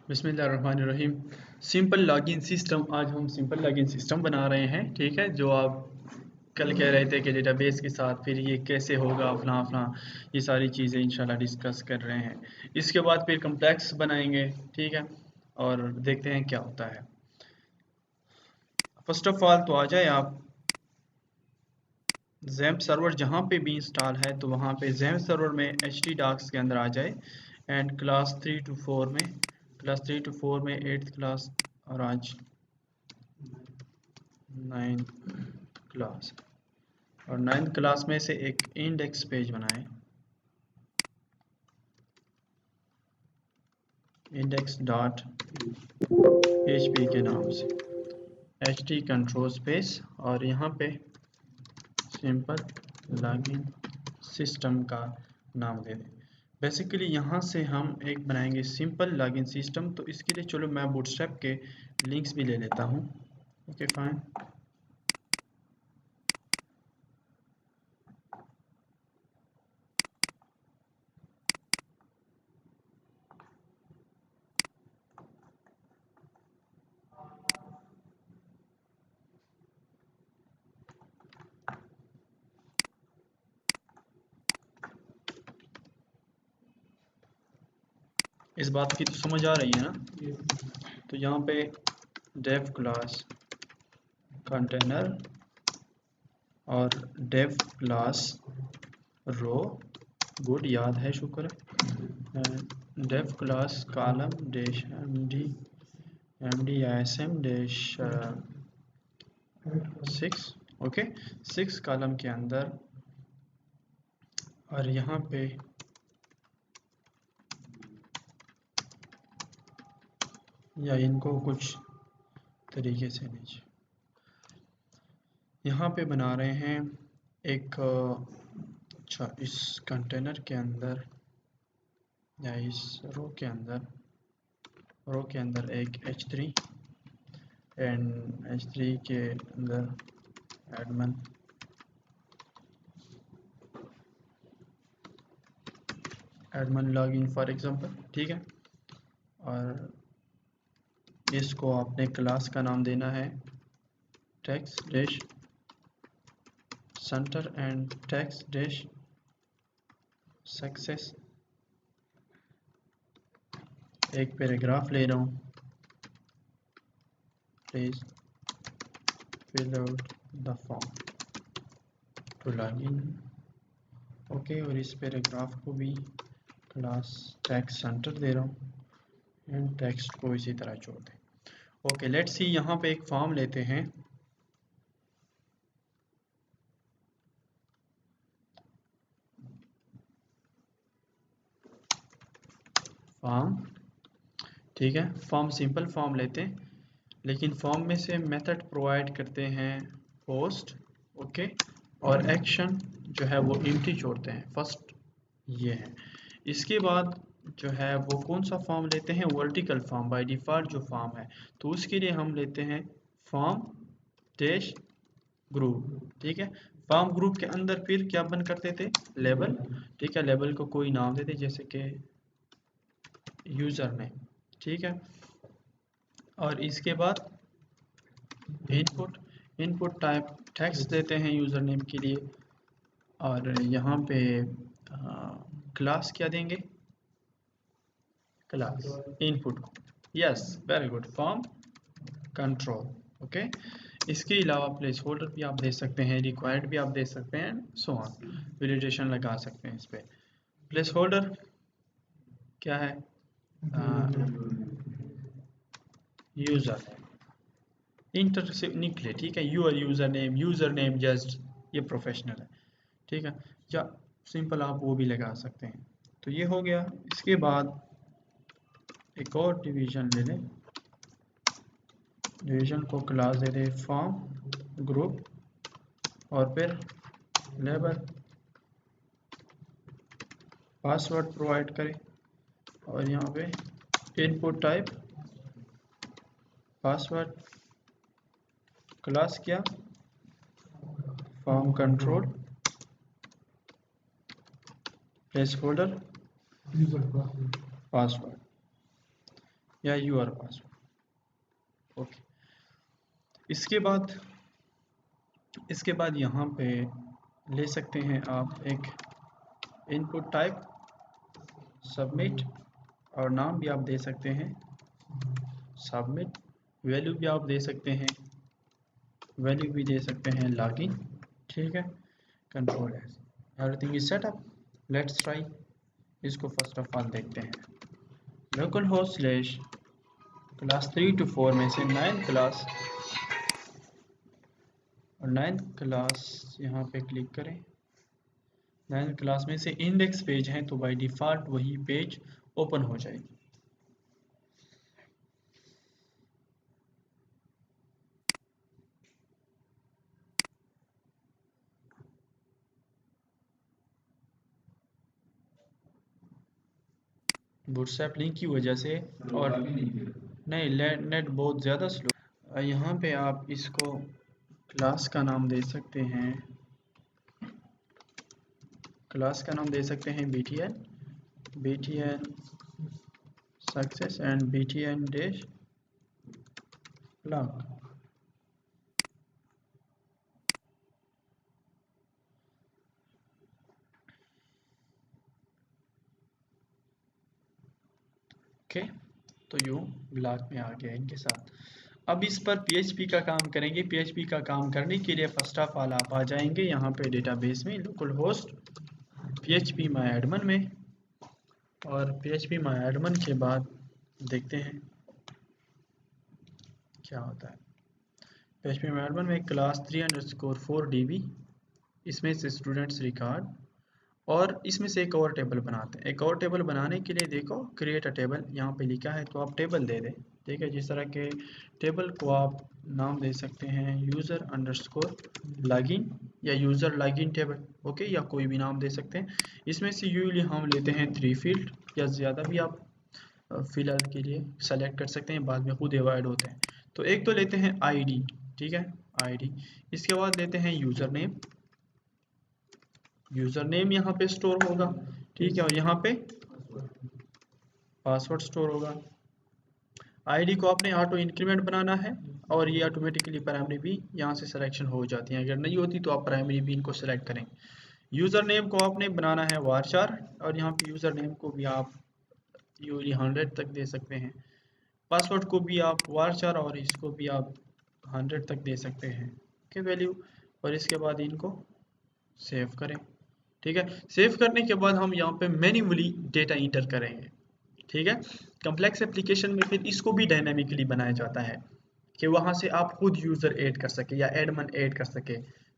बिस्मिल्लाहिर्रहमानिर्रहीम। Simple login system, आज हम सिंपल लॉगिन सिस्टम बना रहे हैं। ठीक है, जो आप कल कह रहे थे कि डेटाबेस के साथ फिर ये कैसे होगा, फलां फलां, ये सारी चीज़ें इंशाल्लाह डिस्कस कर रहे हैं। इसके बाद फिर कम्प्लेक्स बनाएंगे। ठीक है, और देखते हैं क्या होता है। फर्स्ट ऑफ ऑल तो आ जाए आप ज़ैम्प सर्वर जहाँ पे भी इंस्टॉल है तो वहाँ पे ज़ैम्प सर्वर में htdocs के अंदर आ जाए एंड क्लास 3 to 4 में 8th क्लास और आज 9th क्लास, और 9th क्लास में से एक इंडेक्स पेज बनाएं, इंडेक्स डॉट php के नाम से ht कंट्रोल स्पेस, और यहाँ पे सिंपल लॉगिन सिस्टम का नाम दे दें। बेसिकली यहाँ से हम एक बनाएंगे सिंपल लॉगिन सिस्टम। तो इसके लिए चलो मैं बूटस्ट्रैप के लिंक्स भी ले लेता हूँ। Okay fine. इस बात की तो समझ आ रही है ना। तो यहाँ पे डेव क्लास कंटेनर और डेव क्लास रो, गुड, याद है, शुक्र है। Div class column dash MD SM dash 6, okay, 6 column के अंदर, और यहाँ पे या इनको कुछ तरीके से नीचे यहाँ पे बना रहे हैं एक अच्छा, इस कंटेनर के अंदर या इस रो के अंदर एक h3 एंड h3 के अंदर एडमन लॉगिन फॉर एग्जांपल। ठीक है, और इसको अपने क्लास का नाम देना है text dash center and text dash success. एक पैराग्राफ ले रहा हूँ, please fill out the form to login. Okay, और इस पैराग्राफ को भी क्लास टेक्स्ट सेंटर दे रहा हूँ एंड टेक्स्ट को इसी तरह छोड़ दें। ओके, लेट्स सी, यहाँ पे एक फॉर्म लेते हैं। फॉर्म, ठीक है, फॉर्म सिंपल फॉर्म लेते हैं, लेकिन फॉर्म में से मेथड प्रोवाइड करते हैं पोस्ट, ओके, और एक्शन जो है वो एम्प्टी छोड़ते हैं। फर्स्ट ये है। इसके बाद जो है वो कौन सा फॉर्म लेते हैं, वर्टिकल फॉर्म बाय डिफ़ॉल्ट जो फॉर्म है, तो उसके लिए हम लेते हैं फॉर्म डैश ग्रुप। ठीक है, फॉर्म ग्रुप के अंदर फिर क्या बन करते थे, लेबल। ठीक है, लेबल को कोई नाम देते जैसे कि यूज़र नेम। ठीक है, और इसके बाद इनपुट टाइप टेक्स्ट देते हैं यूज़र नेम के लिए, और यहाँ पे क्लास क्या देंगे, क्लास इनपुट को। Yes, very good, form control. Okay, इसके अलावा प्लेस होल्डर भी आप दे सकते हैं, रिक्वायर्ड भी आप दे सकते हैं, सो ऑन, वैलिडेशन लगा सकते हैं इस पर। प्लेस होल्डर क्या है, यूज़र इंटर से निकले। ठीक है, यूर यूज़र नेम जस्ट, ये प्रोफेशनल है। ठीक है, या सिंपल आप वो भी लगा सकते हैं। तो ये हो गया। इसके बाद एक और डिवीज़न ले लें, डिवीज़न को क्लास दे दें फॉर्म ग्रुप, और फिर लेबल, पासवर्ड प्रोवाइड करें, और यहाँ पे इनपुट टाइप पासवर्ड, क्लास क्या, form control, place holder password. या यूर पासवर्ड। ओके, इसके बाद यहाँ पे ले सकते हैं आप एक इनपुट टाइप सबमिट, और नाम भी आप दे सकते हैं सबमिट, वैल्यू भी आप दे सकते हैं, वैल्यू भी दे सकते हैं लॉगिन। ठीक है, control S, everything is set up. Let's try, इसको फर्स्ट ऑफ ऑल देखते हैं। Local host slash class 3 to 4 में से 9 क्लास, और 9 क्लास यहाँ पे क्लिक करें। 9 क्लास में से इंडेक्स पेज है तो बाय डिफ़ॉल्ट वही पेज ओपन हो जाएगी। बूटस्ट्रैप लिंक की वजह से, और नहीं नेट बहुत ज़्यादा स्लो। यहाँ पे आप इसको क्लास का नाम दे सकते हैं, क्लास का नाम दे सकते हैं BTN success and BTN dash log. Okay, तो यूँ ब्लॉक में आ गया इनके साथ। अब इस पर PHP का काम करेंगे। PHP का काम करने के लिए फर्स्ट ऑफ ऑल आप आ जाएंगे यहाँ पे डेटाबेस में, local host PHP my admin में, और PHP माय एडमिन के बाद देखते हैं क्या होता है। PHP माय एडमिन में क्लास 3_4 DB, इसमें से स्टूडेंट्स रिकॉर्ड, और इसमें से एक और टेबल बनाते हैं। एक और टेबल बनाने के लिए देखो क्रिएट अ टेबल यहाँ पे लिखा है, तो आप टेबल दे दें। ठीक है, जिस तरह के टेबल को आप नाम दे सकते हैं यूज़र अंडरस्कोर लॉगिन या यूज़र लॉगिन टेबल, ओके, या कोई भी नाम दे सकते हैं। इसमें से यूजली हम लेते हैं 3 फील्ड या ज़्यादा भी आप फिलहाल के लिए सेलेक्ट कर सकते हैं, बाद में खुद डिवाइड होते हैं। तो एक तो लेते हैं ID, ठीक है, ID। इसके बाद लेते हैं यूज़र नेम, यूज़र नेम यहाँ पे स्टोर होगा, ठीक है, और यहाँ पे पासवर्ड स्टोर होगा। आईडी को आपने ऑटो इंक्रीमेंट बनाना है, और ये ऑटोमेटिकली प्राइमरी भी यहाँ से सिलेक्शन हो जाती है। अगर नहीं होती तो आप प्राइमरी भी इनको सेलेक्ट करें। यूज़र नेम को आपने बनाना है वारचार, और यहाँ पे यूज़र नेम को भी आप यूजली 100 तक दे सकते हैं। पासवर्ड को भी आप वारचार, और इसको भी आप 100 तक दे सकते हैं, ओके वैल्यू। और इसके बाद इनको सेव करें। ठीक है, सेव करने के बाद हम यहाँ पे मैन्युअली डेटा इंटर करेंगे। ठीक है, कम्प्लेक्स एप्लीकेशन में फिर इसको भी डायनामिकली बनाया जाता है कि वहाँ से आप खुद यूज़र ऐड कर सके या एडमिन ऐड कर सके।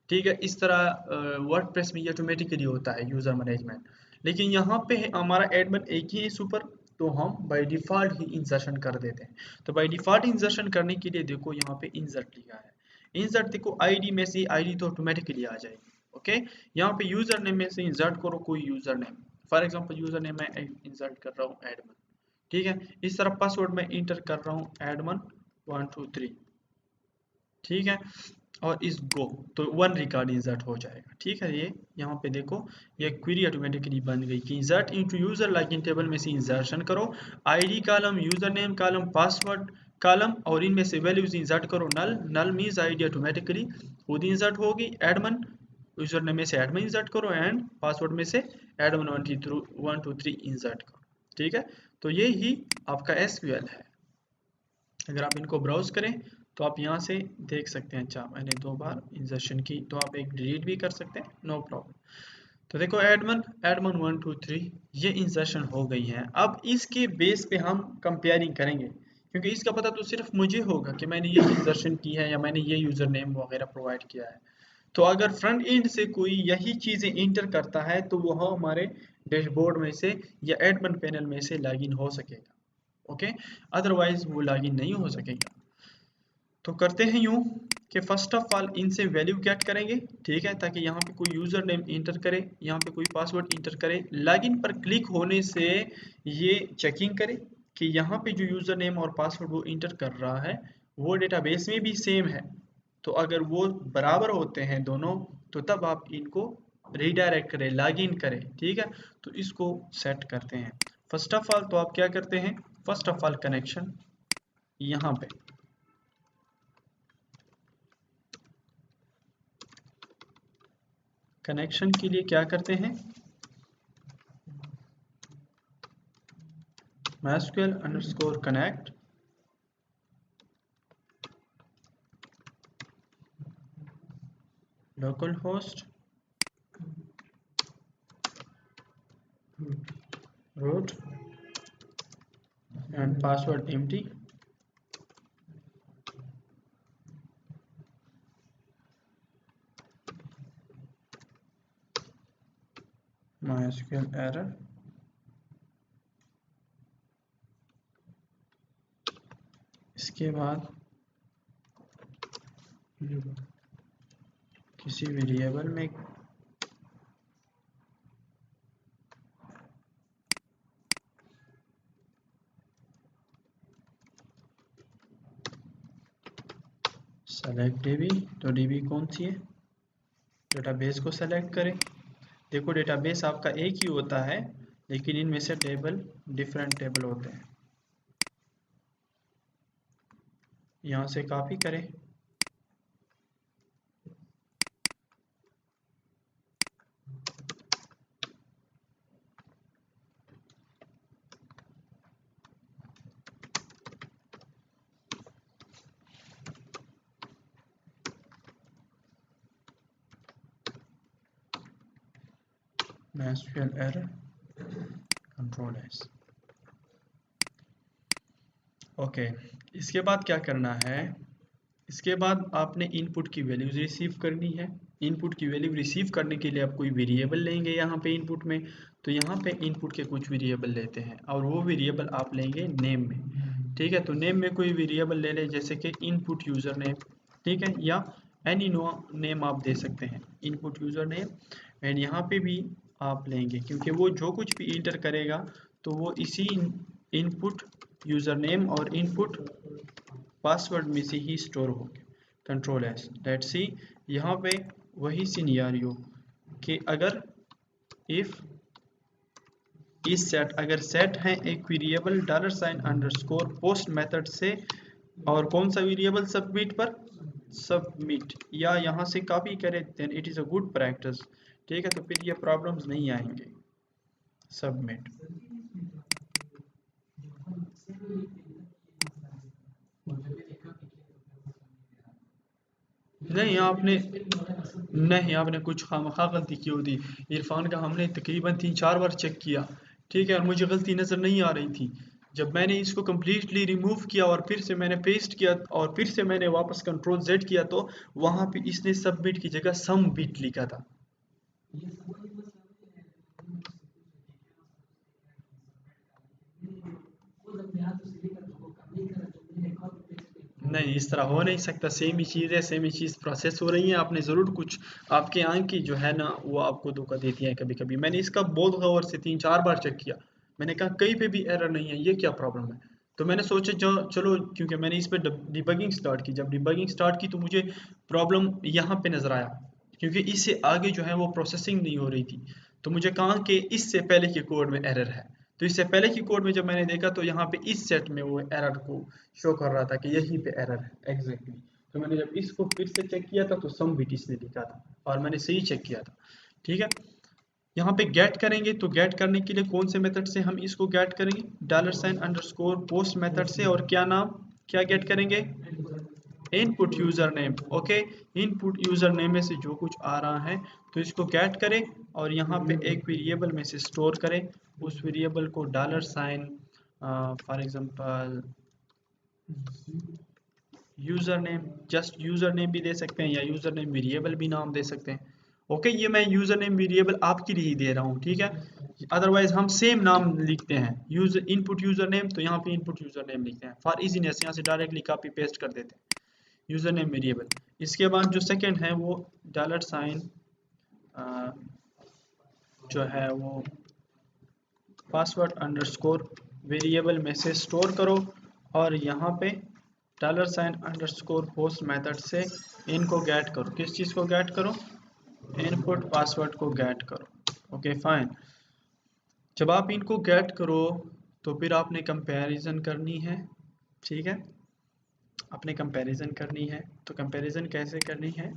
ठीक है, इस तरह वर्डप्रेस में ये ऑटोमेटिकली होता है यूज़र मैनेजमेंट। लेकिन यहाँ पे हमारा एडमिन एक ही है सुपर, तो हम बाय डिफ़ॉल्ट ही इंसर्शन कर देते हैं। तो बाय डिफ़ॉल्ट इंसर्शन करने के लिए देखो यहाँ पे इंसर्ट लिखा है। इंसर्ट देखो आईडी में से आईडी तो ऑटोमेटिकली आ जाएगी। ओके, यहाँ पे यूज़र नेम में से इंसर्ट करो कोई user name, for example user name मैं इंसर्ट कर रहा हूँ एडमिन। ठीक है, इस तरह पासवर्ड में इंटर कर रहा हूँ एडमिन 123। ठीक है, और इस गो तो 1 रिकॉर्ड इंसर्ट हो जाएगा। ठीक है, ये यहाँ पे देखो ये क्वेरी ऑटोमेटिकली बन गई कि insert into user login table में से इंसर्शन करो, ID column, user name column, password column, और इनमें से वैल्यूज इंसर्ट करो। नल नल मीन्स आईडी ऑटोमेटिकली खुद इंसर्ट होगी। एडमिन, यूजर नेम में से एडमिन इंसर्ट करो, एंड पासवर्ड में से एडमिन 123 इंसर्ट करो। ठीक है, तो ये ही आपका SQL है। अगर आप इनको ब्राउज करें तो आप यहाँ से देख सकते हैं। अच्छा, मैंने 2 बार इंसर्शन की, तो आप एक डिलीट भी कर सकते हैं, नो प्रॉब्लम। तो देखो एडमिन 123 ये इंसर्शन हो गई है। अब इसके बेस पे हम कंपेयरिंग करेंगे, क्योंकि इसका पता तो सिर्फ मुझे होगा कि मैंने ये इंसर्शन की है या मैंने ये यूज़र नेम वगैरह प्रोवाइड किया है। तो अगर फ्रंट एंड से कोई यही चीज़ें इंटर करता है तो वो हमारे डैशबोर्ड में से या एडमिन पैनल में से लॉगिन हो सकेगा, ओके, अदरवाइज वो लॉगिन नहीं हो सकेगा। तो करते हैं यूँ कि फर्स्ट ऑफ ऑल इनसे वैल्यू गेट करेंगे। ठीक है, ताकि यहाँ पे कोई यूज़र नेम इंटर करे, यहाँ पे कोई पासवर्ड इंटर करे, लॉगिन पर क्लिक होने से ये चेकिंग करे कि यहाँ पे जो यूज़र नेम और पासवर्ड वो इंटर कर रहा है वो डेटाबेस में भी सेम है। तो अगर वो बराबर होते हैं दोनों, तो तब आप इनको रीडायरेक्ट करें, लॉगिन करें। ठीक है, तो इसको सेट करते हैं। फर्स्ट ऑफ ऑल तो आप क्या करते हैं, फर्स्ट ऑफ ऑल कनेक्शन यहाँ पे कनेक्शन के लिए क्या करते हैं, MySQL underscore connect localhost root and password empty, MySQL error, इसके बाद किसी वेरिएबल में सेलेक्ट DB, तो DB कौन सी है, डेटाबेस को सेलेक्ट करें। देखो डेटाबेस आपका एक ही होता है लेकिन इनमें से टेबल डिफरेंट टेबल होते हैं। यहाँ से कॉपी करें, MySQL error control S। Okay, इसके बाद क्या करना है, इसके बाद आपने इनपुट की वैल्यूज रिसीव करनी है। इनपुट की वैल्यू रिसीव करने के लिए आप कोई वेरिएबल लेंगे यहाँ पे इनपुट में, तो यहाँ पे इनपुट के कुछ वेरिएबल लेते हैं और वो वेरिएबल आप लेंगे नेम में। ठीक है, तो नेम में कोई वेरिएबल ले लें जैसे कि इनपुट यूज़र नेम, ठीक है, या एनी नेम आप दे सकते हैं, इनपुट यूज़र नेम। एंड यहाँ पे भी आप लेंगे क्योंकि वो जो कुछ भी इंटर करेगा तो वो इसी इनपुट यूज़र नेम और इनपुट पासवर्ड में से ही स्टोर होंगे। Control S। लेट्स सी, यहाँ पे वही सिनेरियो कि अगर इफ इस सेट, अगर सेट है एक वेरिएबल $_ पोस्ट मेथड से, और कौन सा वेरिएबल सबमिट पर, सबमिट, या यहाँ से कॉपी करें, then it is a good practice. ठीक है, तो फिर ये प्रॉब्लम्स नहीं आएंगे। सबमिट, नहीं आपने कुछ खामखा गलती की होती। इरफान का हमने तकरीबन 3-4 बार चेक किया, ठीक है, और मुझे गलती नज़र नहीं आ रही थी। जब मैंने इसको कम्प्लीटली रिमूव किया और फिर से मैंने पेस्ट किया और फिर से मैंने वापस Ctrl Z किया तो वहाँ पे इसने सबमिट की जगह सबमिट लिखा था। नहीं, इस तरह हो नहीं सकता, सेम ही चीज़ है, सेम ही चीज़ प्रोसेस हो रही है। आपने ज़रूर कुछ, आपके आंख की जो है ना वो आपको धोखा देती है कभी कभी। मैंने इसका बहुत गौर से 3-4 बार चेक किया, मैंने कहा कहीं पे भी एरर नहीं है, ये क्या प्रॉब्लम है। तो मैंने सोचा जो चलो, क्योंकि मैंने इस पर डिबगिंग स्टार्ट की, जब डिबगिंग स्टार्ट की तो मुझे प्रॉब्लम यहाँ पे नज़र आया क्योंकि इससे आगे जो है वो प्रोसेसिंग नहीं हो रही थी। तो मुझे कहा कि इससे पहले के कोड में एरर है। तो इससे पहले की कोड में जब मैंने देखा तो यहाँ पे इस सेट में वो एरर को शो कर रहा था कि यहीं पे एरर है एग्जैक्टली। तो मैंने जब इसको फिर से चेक किया था तो सबमिट इसने लिखा था और मैंने सही चेक किया था। ठीक है, यहाँ पे गेट करेंगे तो गेट करने के लिए कौन से मेथड से हम इसको गेट करेंगे, $_पोस्ट मेथड से, और क्या नाम, क्या गेट करेंगे, input user name. Okay, input user name में से जो कुछ आ रहा है तो इसको गेट करें और यहाँ पे एक वेरिएबल में से स्टोर करें। उस वेरिएबल को $, for example user name, just user name भी दे सकते हैं या यूज़र नेम वेरिएबल भी नाम दे सकते हैं। ओके, ये मैं यूज़र नेम वेरिएबल आपके लिए ही दे रहा हूँ, ठीक है, अदरवाइज हम सेम नाम लिखते हैं, यूज़र इनपुट यूज़र नेम, तो यहाँ पे इनपुट यूज़र नेम लिखते हैं फॉर इजीनेस, यहाँ से डायरेक्टली कॉपी पेस्ट कर देते हैं यूज़र नेम वेरिएबल। इसके बाद जो सेकंड है वो $, जो है वो पासवर्ड _ वेरिएबल में से स्टोर करो और यहाँ पे $_ पोस्ट मेथड से इनको गेट करो। किस चीज़ को गेट करो, इनपुट पासवर्ड को गेट करो। ओके फाइन, जब आप इनको गेट करो तो फिर आपने कंपैरिजन करनी है, ठीक है, आपने कंपैरिजन करनी है। तो कंपैरिजन कैसे करनी है,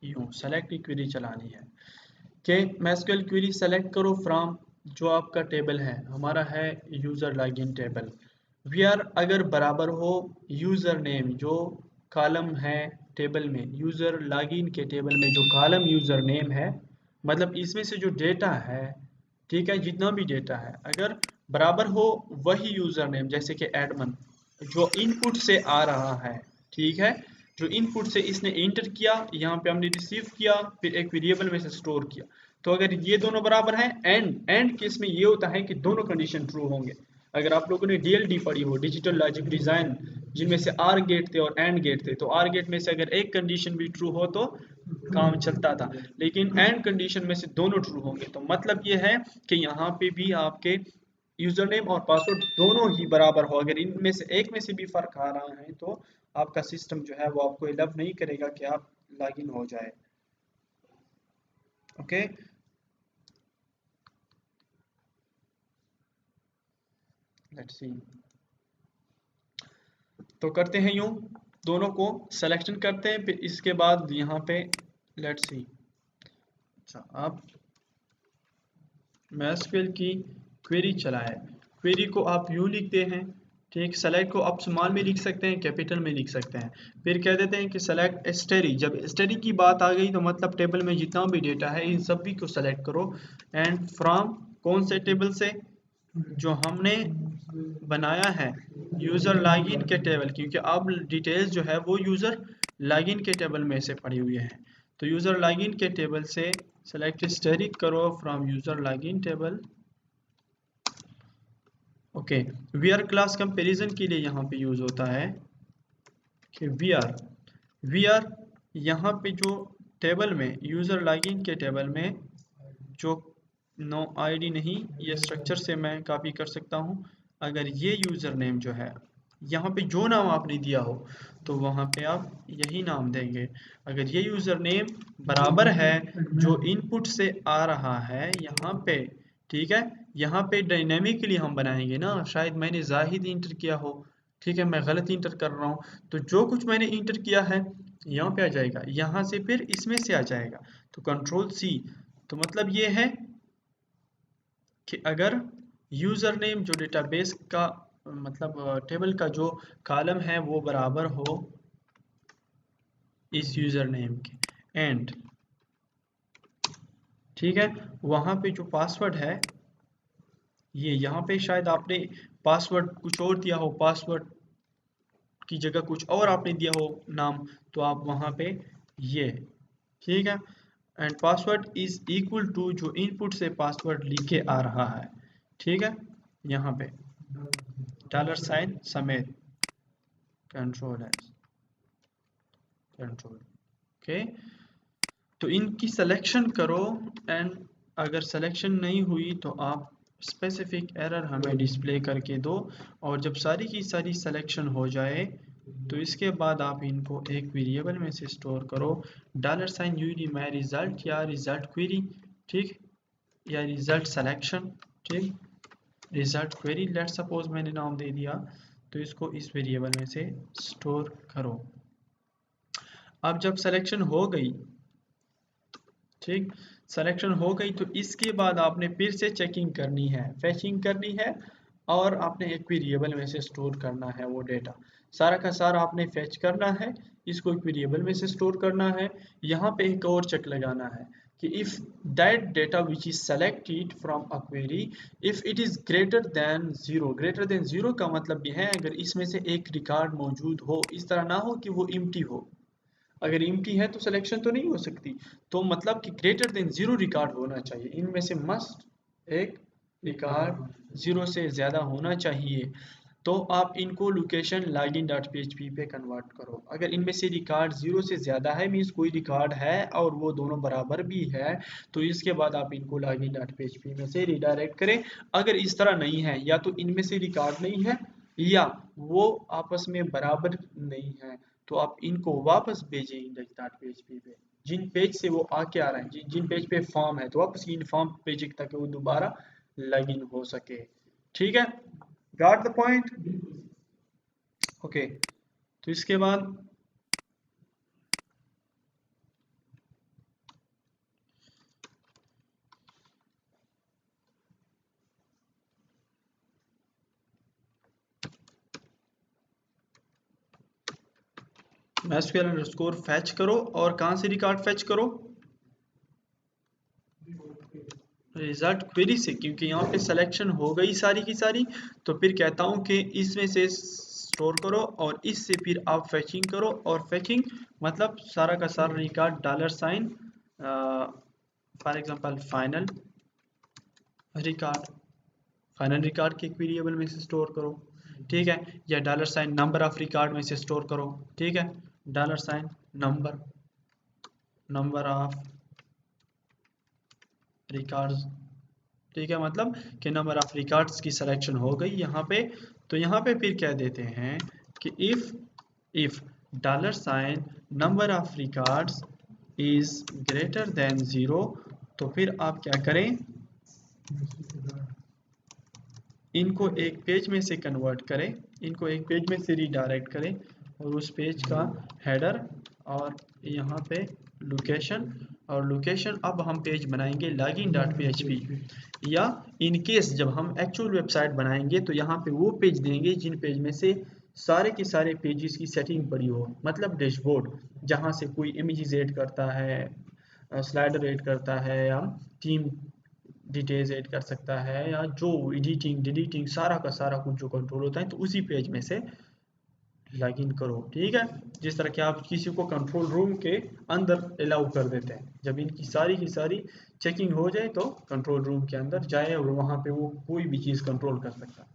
यूँ सेलेक्ट की क्वेरी चलानी है कि MySQL क्वेरी सेलेक्ट करो फ्रॉम जो आपका टेबल है, हमारा है यूज़र लॉगिन टेबल, वेयर अगर बराबर हो यूज़र नेम जो कॉलम है टेबल में, यूज़र लॉगिन के टेबल में जो कॉलम यूज़र नेम है, मतलब इसमें से जो डेटा है, ठीक है, जितना भी डेटा है अगर बराबर हो वही यूज़र नेम, जैसे कि एडमन जो इनपुट से आ रहा है, ठीक है, जो इनपुट से इसने इंटर किया, यहाँ पे हमने रिसीव किया, फिर एक वेरिएबल में से स्टोर किया। तो अगर ये दोनों बराबर हैं, एंड केस में ये होता है कि दोनों कंडीशन ट्रू होंगे। अगर आप लोगों ने DLD पढ़ी हो, डिजिटल लॉजिक डिज़ाइन, जिनमें से आर गेट थे और एंड गेट थे, तो आर गेट में से अगर एक कंडीशन भी ट्रू हो तो काम चलता था, लेकिन एंड कंडीशन में से दोनों ट्रू होंगे। तो मतलब ये है कि यहाँ पे भी आपके यूजर नेम और पासवर्ड दोनों ही बराबर हो, अगर इनमें से एक में से भी फर्क आ रहा है तो आपका सिस्टम जो है वो आपको एलाउ नहीं करेगा कि आप लॉगिन हो जाए। Okay, let's see. तो करते हैं यूं, दोनों को सिलेक्शन करते हैं, फिर इसके बाद यहाँ पे लेट्स सी। अच्छा, आप MySQL की क्वेरी चलाए, क्वेरी को आप यूँ लिखते हैं, ठीक, सेलेक्ट को आप स्मॉल में लिख सकते हैं, कैपिटल में लिख सकते हैं, फिर कह देते हैं कि सेलेक्ट स्टडी। जब स्टडी की बात आ गई तो मतलब टेबल में जितना भी डेटा है इन सभी को सेलेक्ट करो, एंड फ्रॉम कौन से टेबल से, जो हमने बनाया है यूज़र लॉगिन के टेबल, क्योंकि अब डिटेल्स जो है वो यूज़र लॉगिन के टेबल में से पड़ी हुई है। तो यूज़र लॉगिन के टेबल से सेलेक्ट स्टडी करो from user login table. Okay, VR class comparison के लिए यहाँ पे यूज़ होता है कि वीआर यहाँ पे जो टेबल में यूज़र लॉगिन के टेबल में जो नो आईडी नहीं, ये स्ट्रक्चर से मैं कॉपी कर सकता हूँ। अगर ये यूज़र नेम जो है यहाँ पे जो नाम आपने दिया हो तो वहाँ पे आप यही नाम देंगे। अगर ये यूज़र नेम बराबर है जो इनपुट से आ रहा है यहाँ पे, ठीक है, यहाँ पे डायनेमिकली हम बनाएंगे ना, शायद मैंने जाहिद इंटर किया हो, ठीक है, मैं गलत इंटर कर रहा हूँ, तो जो कुछ मैंने इंटर किया है यहाँ पे आ जाएगा, यहाँ से फिर इसमें से आ जाएगा। तो कंट्रोल C। तो मतलब ये है कि अगर यूज़र नेम जो डेटाबेस का मतलब टेबल का जो कॉलम है वो बराबर हो इस यूज़र नेम के, एंड ठीक है, वहाँ पे जो पासवर्ड है, ये यहाँ पे शायद आपने पासवर्ड कुछ और दिया हो, पासवर्ड की जगह कुछ और आपने दिया हो नाम, तो आप वहाँ पे ये, ठीक है, and password is equal to जो इनपुट से पासवर्ड लिख के आ रहा है, ठीक है, यहाँ पे $साइन समेत कंट्रोल एस कंट्रोल। ओके, तो इनकी सिलेक्शन करो, एंड अगर सिलेक्शन नहीं हुई तो आप स्पेसिफिक एरर हमें डिस्प्ले करके दो, और जब सारी की सारी सिलेक्शन हो जाए तो इसके बाद आप इनको एक वेरिएबल में से स्टोर करो, $साइन यूडी माई रिजल्ट या रिजल्ट क्वेरी, ठीक, या रिजल्ट सिलेक्शन, ठीक, रिजल्ट क्वेरी लेट सपोज मैंने नाम दे दिया, तो इसको इस वेरिएबल में से स्टोर करो। अब जब सिलेक्शन हो गई, ठीक, सिलेक्शन हो गई तो इसके बाद आपने फिर से चेकिंग करनी है, फैचिंग करनी है, और आपने एक वेरिएबल में से स्टोर करना है वो डेटा, सारा का सारा आपने फैच करना है, इसको एक वेरिएबल में से स्टोर करना है। यहाँ पे एक और चेक लगाना है कि if that data which is selected from a query if it is greater than zero, greater than zero का मतलब ये है अगर इसमें से एक रिकॉर्ड मौजूद हो, इस तरह ना हो कि वो एम्प्टी हो, अगर एम्प्टी है तो सिलेक्शन तो नहीं हो सकती, तो मतलब कि ग्रेटर देन ज़ीरो रिकॉर्ड होना चाहिए, इनमें से मस्ट एक रिकॉर्ड ज़ीरो से ज़्यादा होना चाहिए। तो आप इनको लोकेशन login.php पे कन्वर्ट करो, अगर इनमें से रिकॉर्ड ज़ीरो से ज़्यादा है मीन्स कोई रिकॉर्ड है और वो दोनों बराबर भी है, तो इसके बाद आप इनको login.php में से रिडायरेक्ट करें। अगर इस तरह नहीं है, या तो इनमें से रिकॉर्ड नहीं है या वो आपस में बराबर नहीं है, तो आप इनको वापस भेजें index.php पे, जिन पेज से वो आके आ रहे हैं, जिन पेज पे फॉर्म है, तो वापस इन फॉर्म पेज तक वो दोबारा लॉगिन हो सके, ठीक है। Got the point? ओके, तो इसके बाद MySQL फैच करो, और कहाँ से रिकॉर्ड फैच करो? रिजल्ट क्वेरी से, क्योंकि यहाँ पे सिलेक्शन हो गई सारी की सारी, तो फिर कहता हूँ कि इसमें से स्टोर करो और इससे फिर आप फैचिंग करो। और फैचिंग मतलब सारा का सारा record $, for example final record के एक वेरिएबल में से स्टोर करो, ठीक है, या $नंबर ऑफ रिकॉर्ड में से स्टोर करो, ठीक है, $नंबर नंबर ऑफ रिकॉर्ड्स, ठीक है, मतलब कि नंबर ऑफ रिकॉर्ड्स की सिलेक्शन हो गई यहाँ पे। तो यहाँ पे फिर कह देते हैं कि if $number of records is greater than 0, तो फिर आप क्या करें, इनको एक पेज में से कन्वर्ट करें, इनको एक पेज में से रिडायरेक्ट करें, और उस पेज का हेडर और यहाँ पे लोकेशन, और लोकेशन अब हम पेज बनाएंगे login.php, या इन केस जब हम एक्चुअल वेबसाइट बनाएंगे तो यहाँ पे वो पेज देंगे जिन पेज में से सारे के सारे पेजेस की सेटिंग पड़ी हो, मतलब डैशबोर्ड, जहाँ से कोई इमेजेस ऐड करता है, स्लाइडर ऐड करता है, या टीम डिटेल्स ऐड कर सकता है, या जो एडिटिंग डिलीटिंग सारा का सारा कुछ जो कंट्रोल होता है, तो उसी पेज में से लॉगिन करो, ठीक है। जिस तरह के आप किसी को कंट्रोल रूम के अंदर अलाउ कर देते हैं, जब इनकी सारी की सारी चेकिंग हो जाए तो कंट्रोल रूम के अंदर जाए और वहाँ पे वो कोई भी चीज़ कंट्रोल कर सकता है।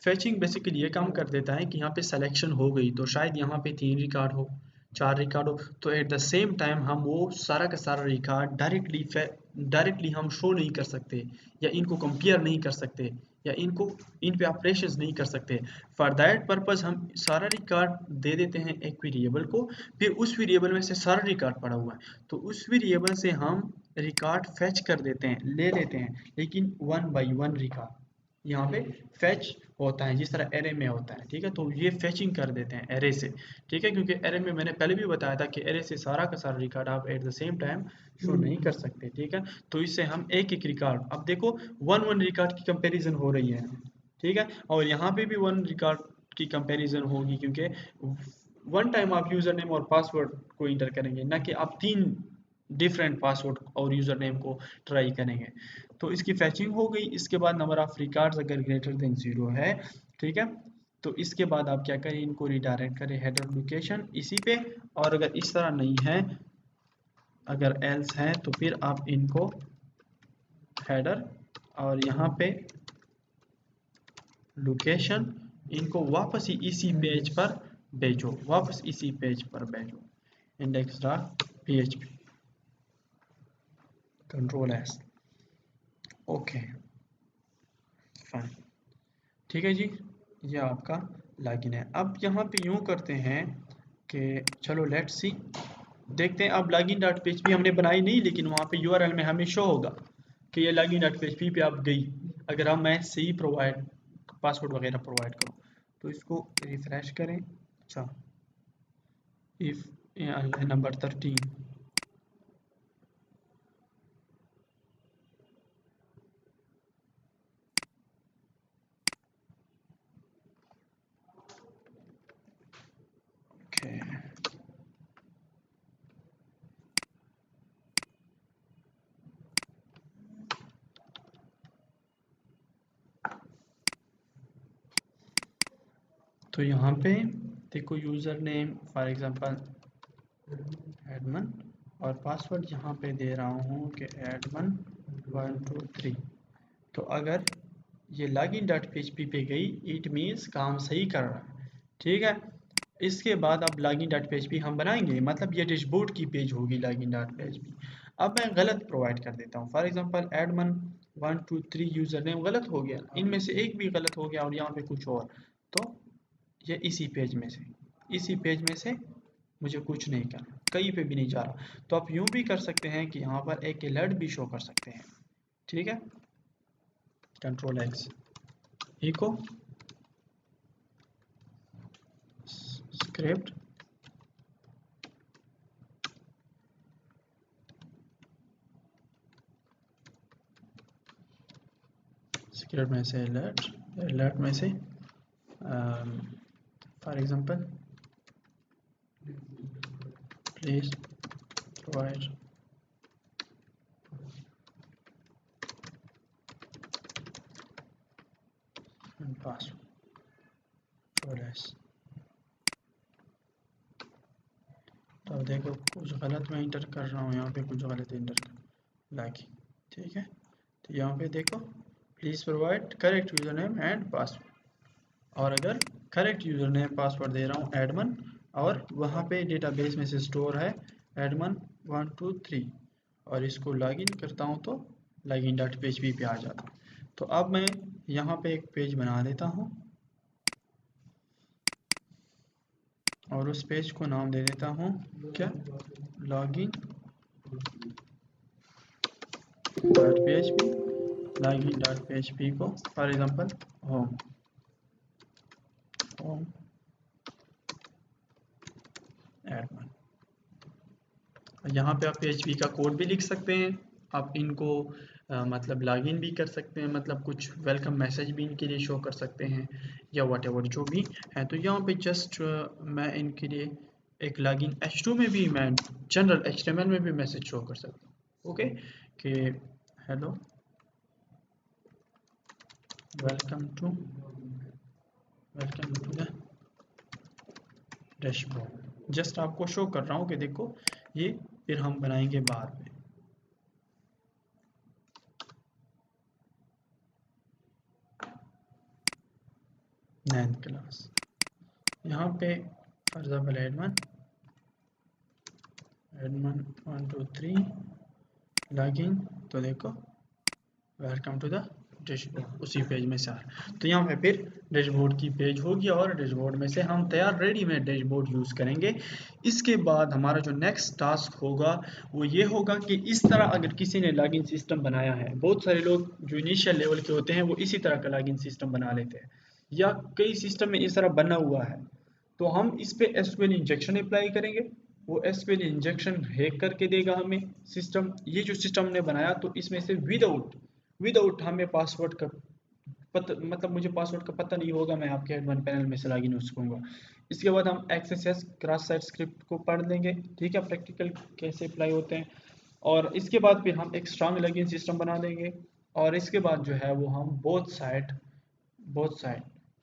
फेचिंग बेसिकली ये काम कर देता है कि यहाँ पे सिलेक्शन हो गई, तो शायद यहाँ पे 3 रिकॉर्ड हो, 4 रिकॉर्ड हो, तो एट द सेम टाइम हम वो सारा का सारा रिकॉर्ड डायरेक्टली हम शो नहीं कर सकते, या इनको कंपेयर नहीं कर सकते, या इनको इन पे ऑपरेशंस नहीं कर सकते। फॉर दैट पर्पस हम सारा रिकॉर्ड दे देते हैं एक वेरिएबल को, फिर उस वेरिएबल में से सारा रिकॉर्ड पड़ा हुआ है, तो उस वेरिएबल से हम रिकॉर्ड फैच कर देते हैं, ले लेते हैं, लेकिन 1 बाई 1 रिकॉर्ड यहाँ पे फैच होता है, जिस तरह एरे में होता है, ठीक है। तो ये फैचिंग कर देते हैं एरे से, ठीक है, क्योंकि एरे में मैंने पहले भी बताया था कि एरे से सारा का सारा रिकॉर्ड आप at the same time show नहीं कर सकते, ठीक है। तो इससे हम एक एक रिकॉर्ड, अब देखो 1 रिकॉर्ड की कंपैरिजन हो रही है, ठीक है, और यहाँ पे भी 1 रिकॉर्ड की कंपैरिजन होगी, क्योंकि वन टाइम आप यूजर नेम और पासवर्ड को इंटर करेंगे, ना कि आप 3 डिफरेंट पासवर्ड और यूजर नेम को ट्राई करेंगे। तो इसकी फैचिंग हो गई। इसके बाद नंबर ऑफ रिकॉर्ड्स अगर ग्रेटर देन 0 है, ठीक है, तो इसके बाद आप क्या करें, इनको रिडायरेक्ट करें हेडर लोकेशन इसी पे, और अगर इस तरह नहीं है, अगर एल्स है, तो फिर आप इनको हेडर और यहाँ पे लोकेशन, इनको वापस ही इसी पेज पर भेजो, वापस इसी पेज पर भेजो, index.php control S, okay fine, ठीक है जी, ये आपका लॉगिन है। अब यहाँ पे यूँ करते हैं कि चलो लेट्स सी, देखते हैं। अब लॉगिन डॉट पीएचपी हमने बनाई नहीं, लेकिन वहाँ पे यूआरएल में हमें शो होगा कि ये लॉगिन डॉट पीएचपी पे आप गई। अगर हम मैं सही प्रोवाइड पासवर्ड वगैरह प्रोवाइड करूँ, तो इसको रिफ्रेश करें। अच्छा, इफ नंबर 13, ओके, तो यहाँ पे देखो user name for example Edmund, और पासवर्ड यहाँ पे दे रहा हूँ कि एडमन 123। तो अगर ये लॉगिन डॉट पीएचपी पे गई, इट मीन्स काम सही कर रहा है, ठीक है। इसके बाद अब लॉगिन डॉट पीएचपी हम बनाएंगे, मतलब ये डैशबोर्ड की पेज होगी लॉगिन डॉट पीएचपी। अब मैं गलत प्रोवाइड कर देता हूँ, for example Edmund 123 user name गलत हो गया, इनमें से एक भी गलत हो गया और यहाँ पे कुछ और, तो ये इसी पेज में से मुझे कुछ नहीं करना, कहीं पे भी नहीं जा रहा। तो आप यूँ भी कर सकते हैं कि यहाँ पर एक अलर्ट भी शो कर सकते हैं, ठीक है। कंट्रोल एक्स इको स्क्रिप्ट में से अलर्ट में से for example please provide password. तो अब देखो कुछ गलत मैं इंटर कर रहा हूँ, यहाँ पे कुछ गलत इंटर कर लाइक, ठीक है। तो यहाँ पे देखो please provide correct user name and password, और अगर करेक्ट यूज़र नेम पासवर्ड दे रहा हूँ एडमन, और वहाँ पे डेटाबेस में से स्टोर है एडमन 1 2 3, और इसको लॉगिन करता हूँ तो login.php पे आ जाता है। तो अब मैं यहाँ पे एक पेज बना देता हूँ और उस पेज को नाम दे देता हूँ क्या, login.php, login.php को फॉर एग्जांपल होम एडमन। यहाँ पे आप PHP का कोड भी लिख सकते हैं, आप इनको मतलब लॉगिन भी कर सकते हैं, मतलब कुछ वेलकम मैसेज भी इनके लिए शो कर सकते हैं या व्हाटएवर जो भी है। तो यहाँ पे जस्ट मैं इनके लिए एक लॉगिन H2 में भी मैं जनरल HTML में भी मैसेज शो कर सकता हूँ, ओके, कि hello welcome to the dashboard. Just आपको शो कर रहा हूँ कि देखो ये फिर हम बनाएंगे बाद में। नाइन्थ क्लास यहाँ पे फॉर एग्जाम्पल एडमन 1 2 3 लॉगिन, तो देखो वेलकम टू द डैशबोर्ड उसी पेज में से आ रहा है। तो यहाँ पे फिर डैशबोर्ड की पेज होगी और डैशबोर्ड में से हम तैयार रेडीमेड डैशबोर्ड यूज़ करेंगे। इसके बाद हमारा जो नेक्स्ट टास्क होगा वो ये होगा कि इस तरह अगर किसी ने लॉगिन सिस्टम बनाया है, बहुत सारे लोग जो इनिशियल लेवल के होते हैं वो इसी तरह का लॉगिन सिस्टम बना लेते हैं, या कई सिस्टम में इस तरह बना हुआ है, तो हम इस पे SQL इंजेक्शन अप्लाई करेंगे। वो SQL इंजेक्शन हैक करके देगा हमें सिस्टम, ये जो सिस्टम ने बनाया, तो इसमें से विदाउट हमें पासवर्ड का मतलब मुझे पासवर्ड का पता नहीं होगा, मैं आपके एडमिन पैनल में से लॉगिन हो सकूंगा। इसके बाद हम XSS क्रॉस साइट स्क्रिप्ट को पढ़ लेंगे, ठीक है, प्रैक्टिकल कैसे अप्लाई होते हैं, और इसके बाद फिर हम एक स्ट्रांग लॉगिन सिस्टम बना देंगे, और इसके बाद जो है वो हम बोथ साइड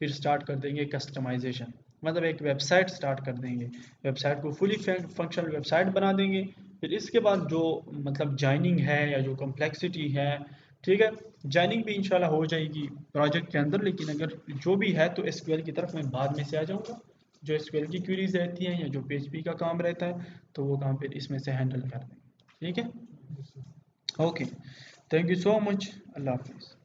फिर स्टार्ट कर देंगे कस्टमाइजेशन, मतलब एक वेबसाइट स्टार्ट कर देंगे, वेबसाइट को फुली फंक्शनल वेबसाइट बना देंगे। फिर इसके बाद जो मतलब जॉइनिंग है या जो कॉम्प्लेक्सिटी है, ठीक है, जॉइनिंग भी इंशाल्लाह हो जाएगी प्रोजेक्ट के अंदर, लेकिन अगर जो भी है तो SQL की तरफ मैं बाद में से आ जाऊँगा। जो SQL की क्वेरीज रहती हैं या जो PHP का काम रहता है तो वो काम फिर इसमें से हैंडल कर देंगे, ठीक है। Okay, thank you so much, अल्लाह हाफिज़।